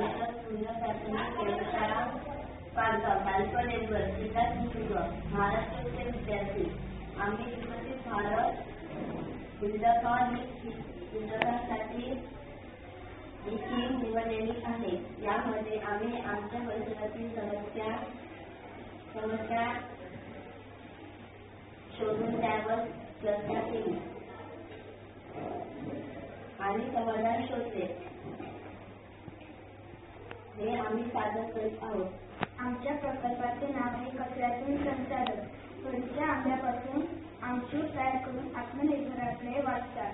परिषद पूर्ण प्राथमिक प्रयोगशाळा पारगाव तालुका देवगड जिल्हा सिंधुदुर्ग महाराष्ट्राचे विद्यार्थी आम्ही विकसित भारत विद्यार्थ्यांसाठी ही थीम निवडलेली आहे। यामध्ये आम्ही आमच्या परिसरातील समस्या शोधून त्यावर चर्चा केली आणि समाधान शोधले हे आम्ही सादर करीत आहोत। आमच्या प्रकल्पाचे नाव आहे कचऱ्यातून संसाधन। फळीच्या आंब्यापासून आमचूर तयार करून आत्मनिर्भराकडे वाटतात।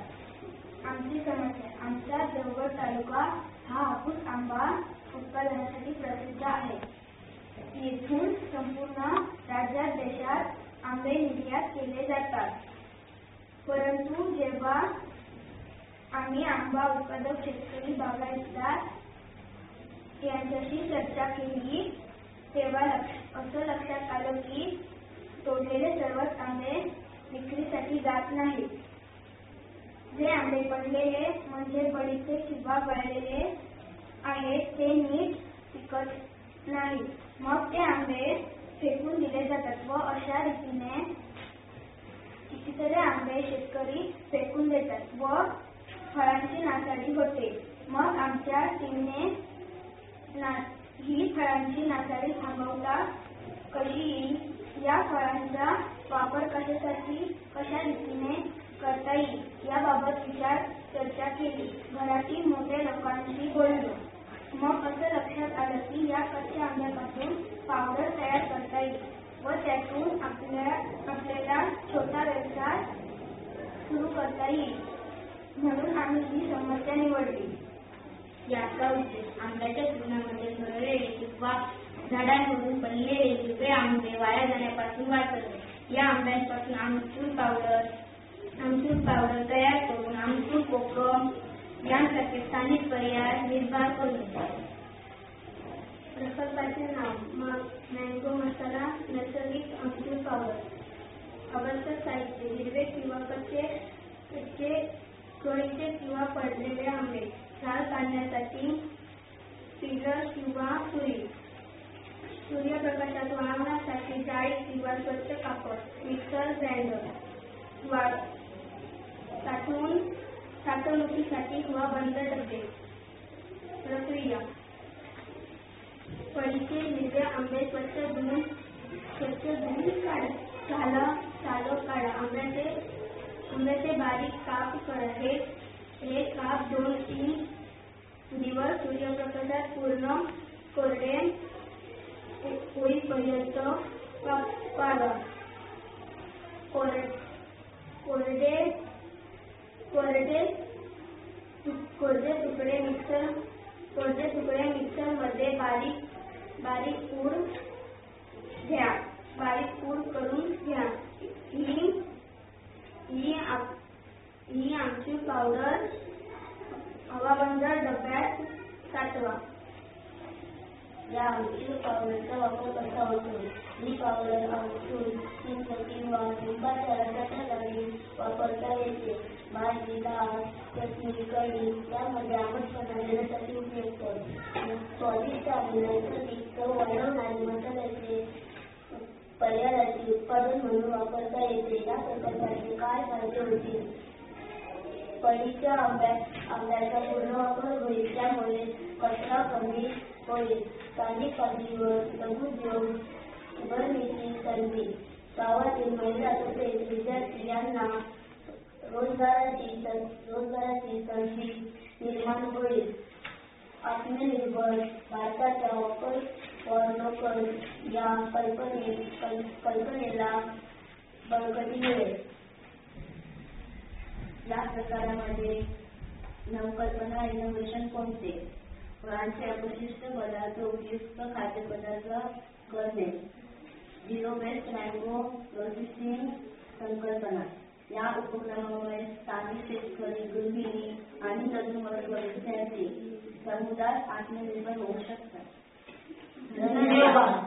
आमची समस्या, आमचा देवगड तालुका हा हापूस आंबा उत्पादनासाठी प्रसिद्ध आहे। येथून संपूर्ण राज्यात देशात आंबे निर्यात केले जातात। परंतु जेव्हा आम्ही आंबा उत्पादक शेतकरी बागायतदार यांच्याशी चर्चा केली तेव्हा असं लक्षात आलं की तोडलेले सर्वच आंबे विक्रीसाठी जात नाहीत। जे आंबे पडलेले म्हणजे बळीचे किंवा गळलेले आहेत ते नीट पिकत नाहीत। मग ते आंबे फेकून दिले जातात व अशा रीतीने कितीतरी आंबे शेतकरी फेकून देतात व फळांची नासाडी होते। मग आमच्या टीमने ही फळांची नासाडी थांबवता कशी येईल, या फळांचा वापर कशा रीतीने करता येईल याबाबत चर्चा केली। घरातील मोठ्या लोकांशी बोललो। मग असं लक्षात आलं की या कच्च्या आंब्यापासून पावडर तयार करता येईल व त्यातून आपल्याला छोटा व्यवसाय सुरू करता येईल। म्हणून आम्ही ही समस्या निवडली। याचा उद्देश आंब्याच्या फुलामध्ये झडलेले किंवा झाडांवरून पडलेले हिरवे आंबे वाया जाण्यापासून वाचवणे। या आंब्यांपासून आमचूर पावडर तयार करून आमचूर कोकम यांसारखे स्थानिक पर्याय निर्माण करणे। प्रकल्पाचे नाव मँगो मसाला नैसर्गिक आमचूर पावडर। आवश्यक साहित्य हिरवे किंवा कच्चे कळीचे किंवा पडलेले आंबे, साल काढण्यासाठी पिलर किंवा सुरी, सूर्यप्रकाशात वाळवण्यासाठी जाळी किंवा स्वच्छ कापड, मिक्सर ग्राइंडर, साठवणुकीसाठी हवाबंद डबे। प्रक्रिया, फळीचे हिरवे आंबे स्वच्छ धुवून सालं काढा। आंब्याचे बारीक काप करा। हे काप 2-3 दिवस सूर्यप्रकाशात पूर्ण कोरडे होईपर्यंत पाडा। कोरडे तुकडे मिक्सर मध्ये बारीक पूड करून घ्या। ही आमचूर पावडर हवाबंद डब्यात साठवा। या आमचूर पावडरचा वापर कसा होतो? ही पावडर आमचूर किंवा लिंबाच्या रसाच्या जागी वापरता येते। भाजी, डाळ, चटणी, कढी यामध्ये आंबटपणा देण्यासाठी उपयुक्त स्वादिष्ट आणि नैसर्गिक चव वाढवणारी मसाल्याचे पर्यायाचे उत्पादन म्हणून वापरता येते। या प्रकल्पाचे काय फायदे होतील? फळीच्या आंब्याचा पूर्ण वापर होईल, त्यामुळे कचरा कमी होईल। स्थानिक पातळीवर लघुउद्योग उभारणीची संधी, गावातील महिला तसेच विद्यार्थी यांना रोजगाराची संधी निर्माण होईल। आत्मनिर्भर भारताच्या वोकल फॉर लोकल या कल्पनेला बळकटी मिळेल। या प्रकारामध्ये नवकल्पना इनोव्हेशन कोणते? फळांचे अवशिष्ट पदार्थ उपयुक्त खाद्यपदार्थ करणे। झिरो वेस्ट मँगो प्रोसेसिंग संकल्पना। या उपक्रमामुळे स्थानिक शेतकरी, गृहिणी आणि तरुण विद्यार्थी समुदाय आत्मनिर्भर होऊ शकतात। धन्यवाद।